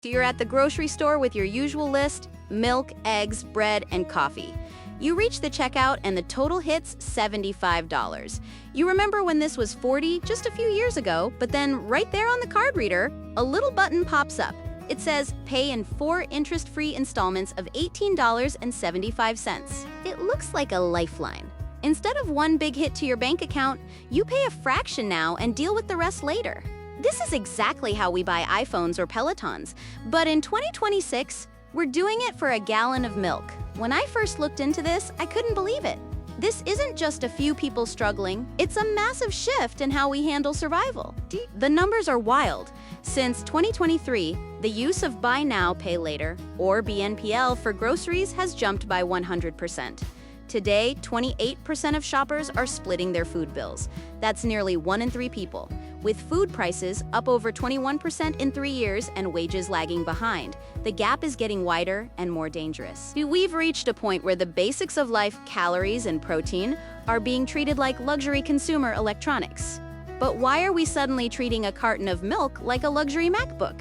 You're at the grocery store with your usual list: milk, eggs, bread, and coffee. You reach the checkout and the total hits $75. You remember when this was $40 just a few years ago, but then right there on the card reader, a little button pops up. It says, pay in 4 interest-free installments of $18.75. It looks like a lifeline. Instead of one big hit to your bank account, you pay a fraction now and deal with the rest later. This is exactly how we buy iPhones or Pelotons, but in 2026, we're doing it for a gallon of milk. When I first looked into this, I couldn't believe it. This isn't just a few people struggling, it's a massive shift in how we handle survival. The numbers are wild. Since 2023, the use of Buy Now, Pay Later, or BNPL for groceries has jumped by 100%. Today, 28% of shoppers are splitting their food bills. That's nearly 1 in 3 people, with food prices up over 21% in 3 years and wages lagging behind. The gap is getting wider and more dangerous. We've reached a point where the basics of life, calories and protein, are being treated like luxury consumer electronics. But why are we suddenly treating a carton of milk like a luxury MacBook?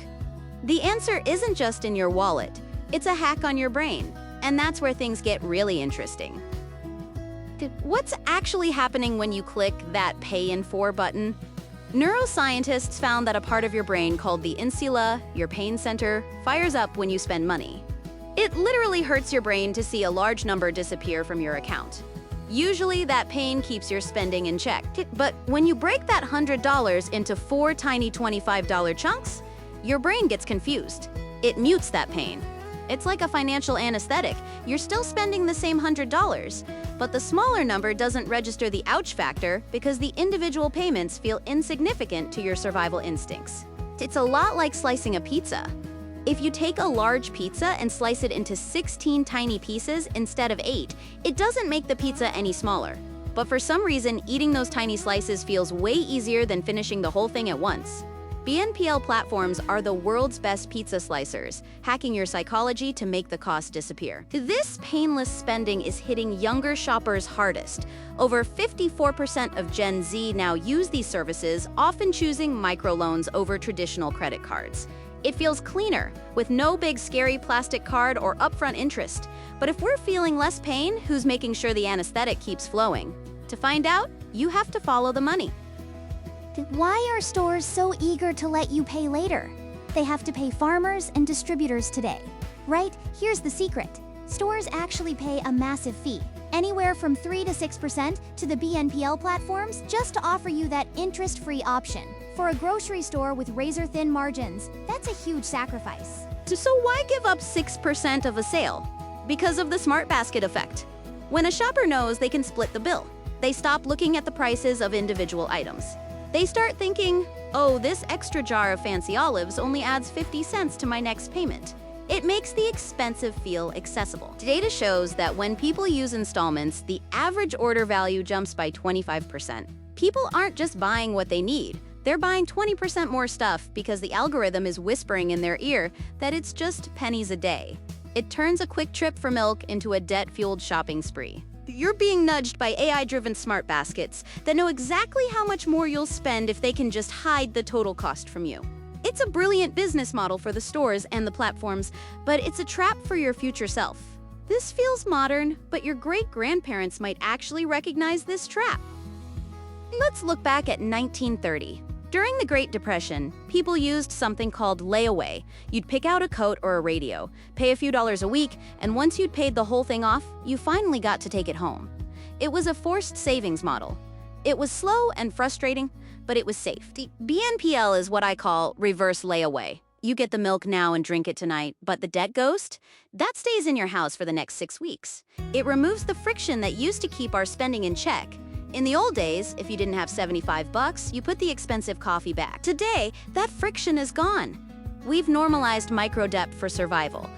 The answer isn't just in your wallet. It's a hack on your brain. And that's where things get really interesting. What's actually happening when you click that Pay in 4 button? Neuroscientists found that a part of your brain called the insula, your pain center, fires up when you spend money. It literally hurts your brain to see a large number disappear from your account. Usually, that pain keeps your spending in check. But when you break that $100 into 4 tiny $25 chunks, your brain gets confused. It mutes that pain. It's like a financial anesthetic. You're still spending the same $100, but the smaller number doesn't register the ouch factor because the individual payments feel insignificant to your survival instincts. It's a lot like slicing a pizza. If you take a large pizza and slice it into 16 tiny pieces instead of 8, it doesn't make the pizza any smaller. But for some reason, eating those tiny slices feels way easier than finishing the whole thing at once. BNPL platforms are the world's best pizza slicers, hacking your psychology to make the cost disappear. This painless spending is hitting younger shoppers hardest. Over 54% of Gen Z now use these services, often choosing microloans over traditional credit cards. It feels cleaner, with no big scary plastic card or upfront interest. But if we're feeling less pain, who's making sure the anesthetic keeps flowing? To find out, you have to follow the money. Why are stores so eager to let you pay later? They have to pay farmers and distributors today, right? Here's the secret. Stores actually pay a massive fee, anywhere from 3 to 6% to the BNPL platforms, just to offer you that interest-free option. For a grocery store with razor-thin margins, that's a huge sacrifice. So why give up 6% of a sale? Because of the smart basket effect. When a shopper knows they can split the bill, they stop looking at the prices of individual items. They start thinking, oh, this extra jar of fancy olives only adds 50 cents to my next payment. It makes the expensive feel accessible. Data shows that when people use installments, the average order value jumps by 25%. People aren't just buying what they need. They're buying 20% more stuff because the algorithm is whispering in their ear that it's just pennies a day. It turns a quick trip for milk into a debt-fueled shopping spree. You're being nudged by AI-driven smart baskets that know exactly how much more you'll spend if they can just hide the total cost from you. It's a brilliant business model for the stores and the platforms, but it's a trap for your future self. This feels modern, but your great-grandparents might actually recognize this trap. Let's look back at 1930. During the Great Depression, people used something called layaway. You'd pick out a coat or a radio, pay a few dollars a week, and once you'd paid the whole thing off, you finally got to take it home. It was a forced savings model. It was slow and frustrating, but it was safe. BNPL is what I call reverse layaway. You get the milk now and drink it tonight, but the debt ghost? That stays in your house for the next 6 weeks. It removes the friction that used to keep our spending in check. In the old days, if you didn't have $75, you put the expensive coffee back. Today, that friction is gone. We've normalized micro-debt for survival.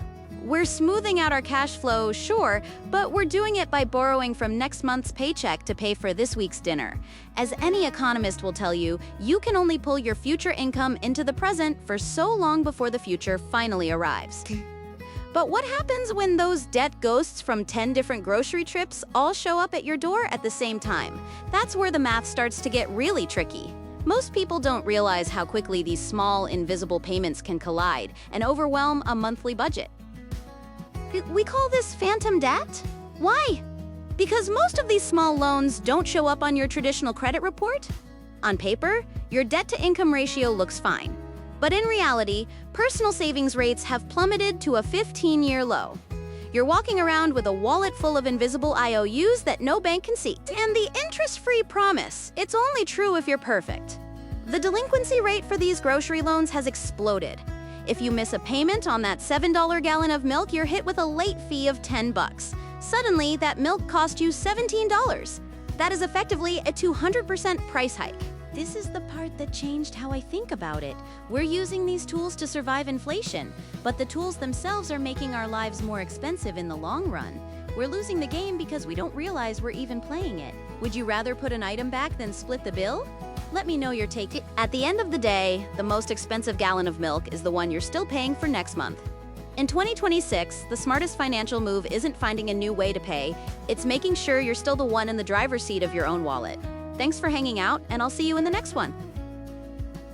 We're smoothing out our cash flow, sure, but we're doing it by borrowing from next month's paycheck to pay for this week's dinner. As any economist will tell you, you can only pull your future income into the present for so long before the future finally arrives. But what happens when those debt ghosts from 10 different grocery trips all show up at your door at the same time? That's where the math starts to get really tricky. Most people don't realize how quickly these small, invisible payments can collide and overwhelm a monthly budget. We call this phantom debt? Why? Because most of these small loans don't show up on your traditional credit report. On paper, your debt-to-income ratio looks fine. But in reality, personal savings rates have plummeted to a 15-year low. You're walking around with a wallet full of invisible IOUs that no bank can see. And the interest-free promise, it's only true if you're perfect. The delinquency rate for these grocery loans has exploded. If you miss a payment on that $7 gallon of milk, you're hit with a late fee of $10. Suddenly, that milk cost you $17. That is effectively a 200% price hike. This is the part that changed how I think about it. We're using these tools to survive inflation, but the tools themselves are making our lives more expensive in the long run. We're losing the game because we don't realize we're even playing it. Would you rather put an item back than split the bill? Let me know your take. At the end of the day, the most expensive gallon of milk is the one you're still paying for next month. In 2026, the smartest financial move isn't finding a new way to pay, it's making sure you're still the one in the driver's seat of your own wallet. Thanks for hanging out, and I'll see you in the next one.